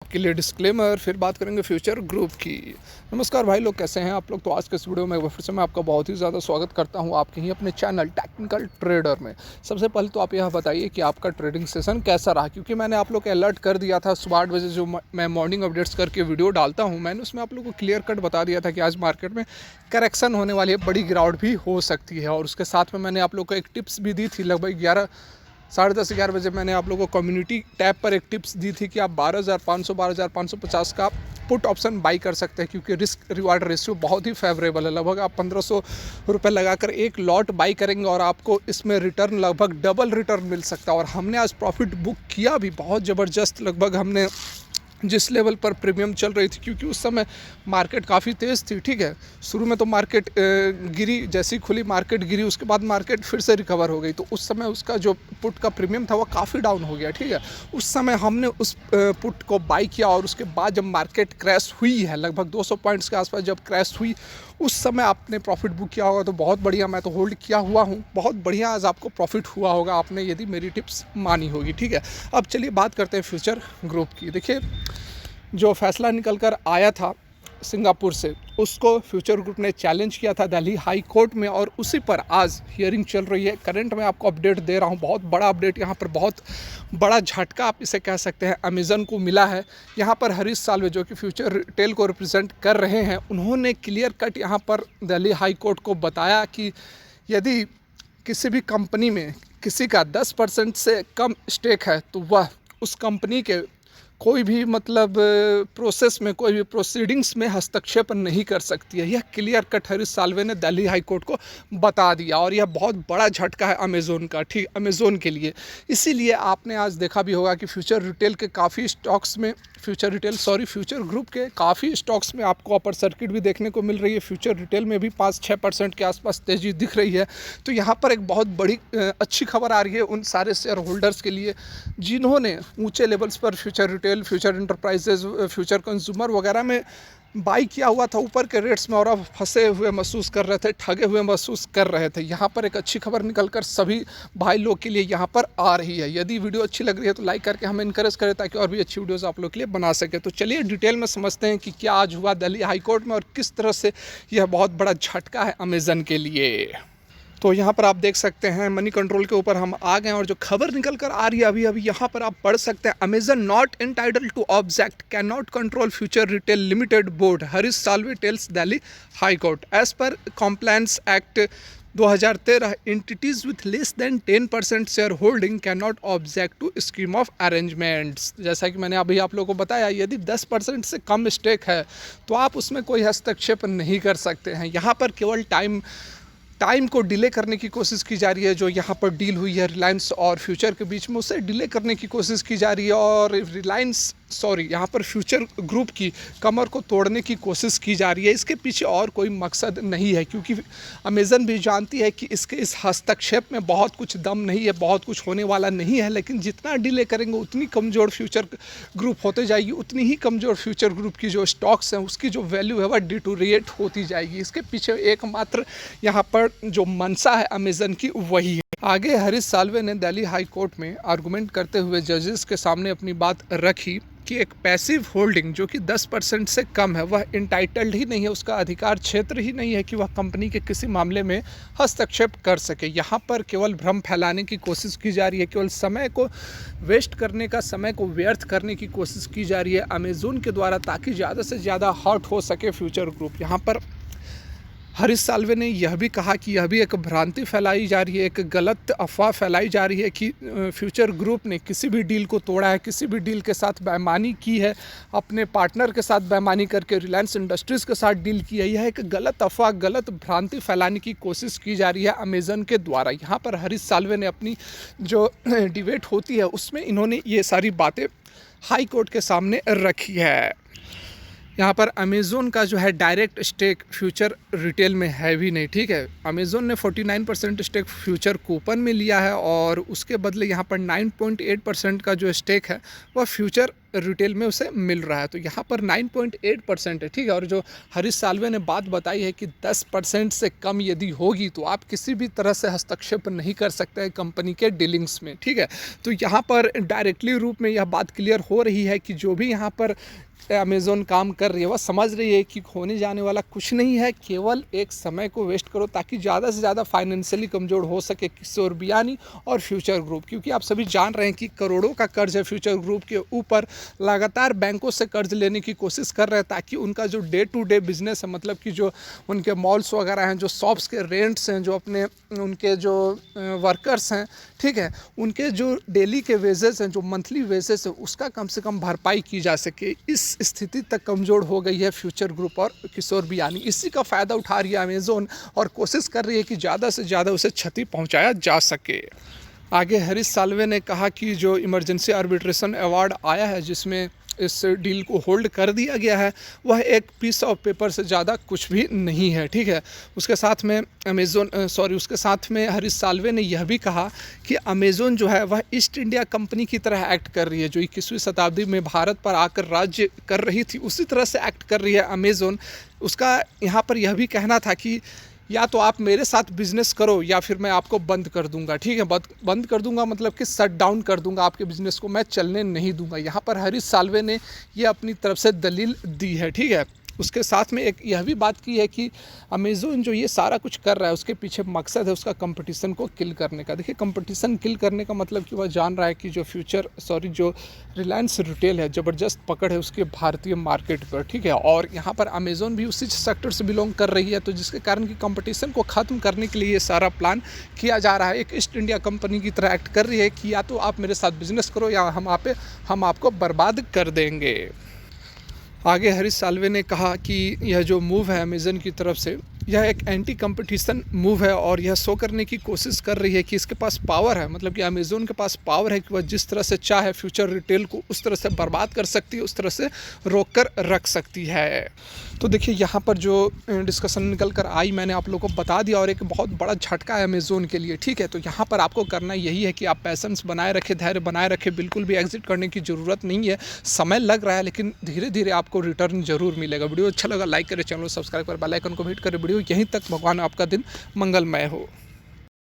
आपके लिए डिस्क्लेमर, फिर बात करेंगे फ्यूचर ग्रुप की। नमस्कार भाई लोग, कैसे हैं आप लोग। तो आज के इस वीडियो में फिर से मैं आपका बहुत ही ज़्यादा स्वागत करता हूं आपके ही अपने चैनल टेक्निकल ट्रेडर में। सबसे पहले तो आप यह बताइए कि आपका ट्रेडिंग सेशन कैसा रहा, क्योंकि मैंने आप लोग को अलर्ट कर दिया था सुबह 8 बजे जो मैं मॉर्निंग अपडेट्स करके वीडियो डालता हूँ, मैंने उसमें आप लोग को क्लियर कट बता दिया था कि आज मार्केट में करेक्शन होने वाली है, बड़ी गिरावट भी हो सकती है। और उसके साथ में मैंने आप लोग को एक टिप्स भी दी थी लगभग 10:30-11 बजे मैंने आप लोगों को कम्युनिटी टैब पर एक टिप्स दी थी कि आप 12,550 का पुट ऑप्शन बाई कर सकते हैं, क्योंकि रिस्क रिवार्ड रेशियो बहुत ही फेवरेबल है। लगभग आप 1500 रुपये लगाकर एक लॉट बाई करेंगे और आपको इसमें रिटर्न लगभग डबल रिटर्न मिल सकता है। और हमने आज प्रॉफिट बुक किया भी बहुत ज़बरदस्त। लगभग हमने जिस लेवल पर प्रीमियम चल रही थी, क्योंकि उस समय मार्केट काफ़ी तेज़ थी, ठीक है। शुरू में तो मार्केट गिरी, जैसी खुली मार्केट गिरी, उसके बाद मार्केट फिर से रिकवर हो गई। तो उस समय उसका जो पुट का प्रीमियम था वो काफ़ी डाउन हो गया, ठीक है। उस समय हमने उस पुट को बाई किया और उसके बाद जब मार्केट क्रैश हुई है, लगभग 200 पॉइंट्स के आसपास जब क्रैश हुई, उस समय आपने प्रॉफिट बुक किया होगा तो बहुत बढ़िया। मैं तो होल्ड किया हुआ हूँ, बहुत बढ़िया आज आपको प्रॉफिट हुआ होगा आपने यदि मेरी टिप्स मानी होगी, ठीक है। अब चलिए बात करते हैं फ्यूचर ग्रुप की। देखिए, जो फैसला निकल कर आया था सिंगापुर से, उसको फ्यूचर ग्रुप ने चैलेंज किया था दिल्ली हाई कोर्ट में, और उसी पर आज हियरिंग चल रही है। करंट में आपको अपडेट दे रहा हूँ, बहुत बड़ा अपडेट यहाँ पर, बहुत बड़ा झटका आप इसे कह सकते हैं, अमेज़न को मिला है। यहाँ पर हरीश साल्वे जो कि फ्यूचर रिटेल को रिप्रेजेंट कर रहे हैं, उन्होंने क्लियर कट यहाँ पर दिल्ली हाई कोर्ट को बताया कि यदि किसी भी कंपनी में किसी का 10% से कम स्टेक है तो वह उस कंपनी के कोई भी प्रोसेस में, कोई भी प्रोसीडिंग्स में हस्तक्षेप नहीं कर सकती है। यह क्लियर कट हरीश साल्वे ने दिल्ली हाई कोर्ट को बता दिया, और यह बहुत बड़ा झटका है अमेज़ोन का, ठीक, अमेज़ोन के लिए। इसीलिए आपने आज देखा भी होगा कि फ्यूचर रिटेल के काफ़ी स्टॉक्स में, फ्यूचर ग्रुप के काफ़ी स्टॉक्स में आपको अपर सर्किट भी देखने को मिल रही है। फ्यूचर रिटेल में भी 5-6% के आसपास तेज़ी दिख रही है। तो यहाँ पर एक बहुत बड़ी अच्छी खबर आ रही है उन सारे शेयर होल्डर्स के लिए जिन्होंने ऊंचे लेवल्स पर future retail, future enterprises, future consumer वगैरह में बाई किया हुआ था ऊपर के रेट्स में, और अब फंसे हुए महसूस कर रहे थे, ठगे हुए महसूस कर रहे थे। यहाँ पर एक अच्छी खबर निकलकर सभी भाई लोग के लिए यहाँ पर आ रही है। यदि वीडियो अच्छी लग रही है तो लाइक करके हमें इनकरेज करें, ताकि और भी अच्छी वीडियोस आप लोग के लिए बना सके। तो चलिए डिटेल में समझते हैं कि क्या आज हुआ दिल्ली हाई कोर्ट में और किस तरह से यह बहुत बड़ा झटका है अमेज़न के लिए। तो यहाँ पर आप देख सकते हैं मनी कंट्रोल के ऊपर हम आ गए, और जो खबर निकल कर आ रही है अभी यहाँ पर आप पढ़ सकते हैं, Amazon not entitled to object, can not control future retail limited board, Harish Salve tells Delhi high court. As per compliance act 2013, entities with less than 10% share holding can not object to scheme of arrangements. जैसा कि मैंने अभी आप लोगों को बताया, यदि 10% से कम स्टेक है तो आप उसमें कोई हस्तक्षेप नहीं कर सकते हैं। यहाँ पर केवल टाइम को डिले करने की कोशिश की जा रही है। जो यहाँ पर डील हुई है रिलायंस और फ्यूचर के बीच में, उसे डिले करने की कोशिश की जा रही है, और यहाँ पर फ्यूचर ग्रुप की कमर को तोड़ने की कोशिश की जा रही है। इसके पीछे और कोई मकसद नहीं है, क्योंकि अमेज़न भी जानती है कि इसके इस हस्तक्षेप में बहुत कुछ दम नहीं है, बहुत कुछ होने वाला नहीं है। लेकिन जितना डिले करेंगे उतनी कमज़ोर फ्यूचर ग्रुप होते जाएगी, उतनी ही कमज़ोर फ्यूचर ग्रुप की जो स्टॉक्स हैं उसकी जो वैल्यू है वह डिटोरिएट होती जाएगी। इसके पीछे एकमात्र यहाँ पर जो मंशा है अमेज़न की, वही है। आगे हरीश साल्वे ने दिल्ली हाई कोर्ट में आर्गुमेंट करते हुए जजेस के सामने अपनी बात रखी कि एक पैसिव होल्डिंग जो कि 10% से कम है, वह इंटाइटल्ड ही नहीं है, उसका अधिकार क्षेत्र ही नहीं है कि वह कंपनी के किसी मामले में हस्तक्षेप कर सके। यहाँ पर केवल भ्रम फैलाने की कोशिश की जा रही है, केवल समय को वेस्ट करने का, समय को व्यर्थ करने की कोशिश की जा रही है अमेज़न के द्वारा, ताकि ज़्यादा से ज़्यादा हर्ट हो सके फ्यूचर ग्रुप। यहाँ पर हरीश साल्वे ने यह भी कहा कि यह भी एक भ्रांति फैलाई जा रही है, एक गलत अफवाह फैलाई जा रही है कि फ्यूचर ग्रुप ने किसी भी डील को तोड़ा है, किसी भी डील के साथ बेईमानी की है, अपने पार्टनर के साथ बेईमानी करके रिलायंस इंडस्ट्रीज़ के साथ डील की है। यह एक गलत अफवाह, गलत भ्रांति फैलाने की कोशिश की जा रही है अमेज़न के द्वारा। यहाँ पर हरीश साल्वे ने अपनी जो डिबेट होती है उसमें इन्होंने ये सारी बातें हाई कोर्ट के सामने रखी है। यहाँ पर अमेज़न का जो है डायरेक्ट स्टेक फ्यूचर रिटेल में है भी नहीं, ठीक है। अमेज़न ने 49% स्टेक फ्यूचर कूपन में लिया है, और उसके बदले यहाँ पर 9.8% का जो स्टेक है वह फ्यूचर रिटेल में उसे मिल रहा है। तो यहाँ पर 9.8% है, ठीक है। और जो हरीश साल्वे ने बात बताई है कि 10% से कम यदि होगी तो आप किसी भी तरह से हस्तक्षेप नहीं कर सकते हैं कंपनी के डीलिंग्स में, ठीक है। तो यहाँ पर डायरेक्टली रूप में यह बात क्लियर हो रही है कि जो भी यहाँ पर अमेज़न काम कर रही है वह समझ रही है कि होने जाने वाला कुछ नहीं है, केवल एक समय को वेस्ट करो ताकि ज़्यादा से ज़्यादा फाइनेंशियली कमज़ोर हो सके किशोर बियानी और फ्यूचर ग्रुप। क्योंकि आप सभी जान रहे हैं कि करोड़ों का कर्ज है फ्यूचर ग्रुप के ऊपर, लगातार बैंकों से कर्ज लेने की कोशिश कर रहे हैं ताकि उनका जो डे टू डे बिजनेस है, मतलब कि जो उनके मॉल्स वगैरह हैं, जो शॉप्स के रेंट्स हैं, जो अपने उनके जो वर्कर्स हैं, ठीक है, उनके जो डेली के वेजेस हैं, जो मंथली वेजेस है, उसका कम से कम भरपाई की जा सके। इस स्थिति तक कमज़ोर हो गई है फ्यूचर ग्रुप और किशोर बियानी। इसी का फ़ायदा उठा रही है अमेज़न और कोशिश कर रही है कि ज़्यादा से ज़्यादा उसे क्षति पहुंचाया जा सके। आगे हरीश साल्वे ने कहा कि जो इमरजेंसी आर्बिट्रेशन अवार्ड आया है जिसमें इस डील को होल्ड कर दिया गया है, वह एक पीस ऑफ पेपर से ज़्यादा कुछ भी नहीं है, ठीक है। उसके साथ में हरीश साल्वे ने यह भी कहा कि अमेज़न जो है वह ईस्ट इंडिया कंपनी की तरह एक्ट कर रही है, जो 21वीं शताब्दी में भारत पर आकर राज्य कर रही थी, उसी तरह से एक्ट कर रही है अमेज़न। उसका यहाँ पर यह भी कहना था कि या तो आप मेरे साथ बिजनेस करो या फिर मैं आपको बंद कर दूंगा, ठीक है। बंद कर दूंगा मतलब कि शट डाउन कर दूंगा, आपके बिजनेस को मैं चलने नहीं दूंगा। यहाँ पर हरीश साल्वे ने ये अपनी तरफ से दलील दी है, ठीक है। उसके साथ में एक यह भी बात की है कि अमेज़न जो ये सारा कुछ कर रहा है उसके पीछे मकसद है उसका कंपटीशन को किल करने का। देखिए, कंपटीशन किल करने का मतलब कि वह जान रहा है कि जो रिलायंस रिटेल है, ज़बरदस्त पकड़ है उसके भारतीय मार्केट पर, ठीक है। और यहाँ पर अमेज़न भी उसी सेक्टर से बिलोंग कर रही है, तो जिसके कारण कि कंपटीशन को ख़त्म करने के लिए ये सारा प्लान किया जा रहा है। एक ईस्ट इंडिया कंपनी की तरह एक्ट कर रही है कि या तो आप मेरे साथ बिजनेस करो या हम आपको बर्बाद कर देंगे। आगे हरीश साल्वे ने कहा कि यह जो मूव है अमेज़न की तरफ से, यह एक एंटी कंपटीशन मूव है और यह शो करने की कोशिश कर रही है कि इसके पास पावर है, मतलब कि अमेज़न के पास पावर है कि वह जिस तरह से चाहे फ्यूचर रिटेल को उस तरह से बर्बाद कर सकती है, उस तरह से रोक कर रख सकती है। तो देखिए, यहाँ पर जो डिस्कशन निकल कर आई मैंने आप लोगों को बता दिया और एक बहुत बड़ा झटका है अमेज़न के लिए, ठीक है। तो यहाँ पर आपको करना यही है कि आप पैशंस बनाए रखें, धैर्य बनाए रखें, बिल्कुल भी एग्जिट करने की ज़रूरत नहीं है। समय लग रहा है लेकिन धीरे धीरे आपको रिटर्न जरूर मिलेगा। वीडियो अच्छा लगा लाइक करें, चैनल सब्सक्राइब करें, बेल आइकन को हिट करें। वीडियो यहीं तक। भगवान आपका दिन मंगलमय हो।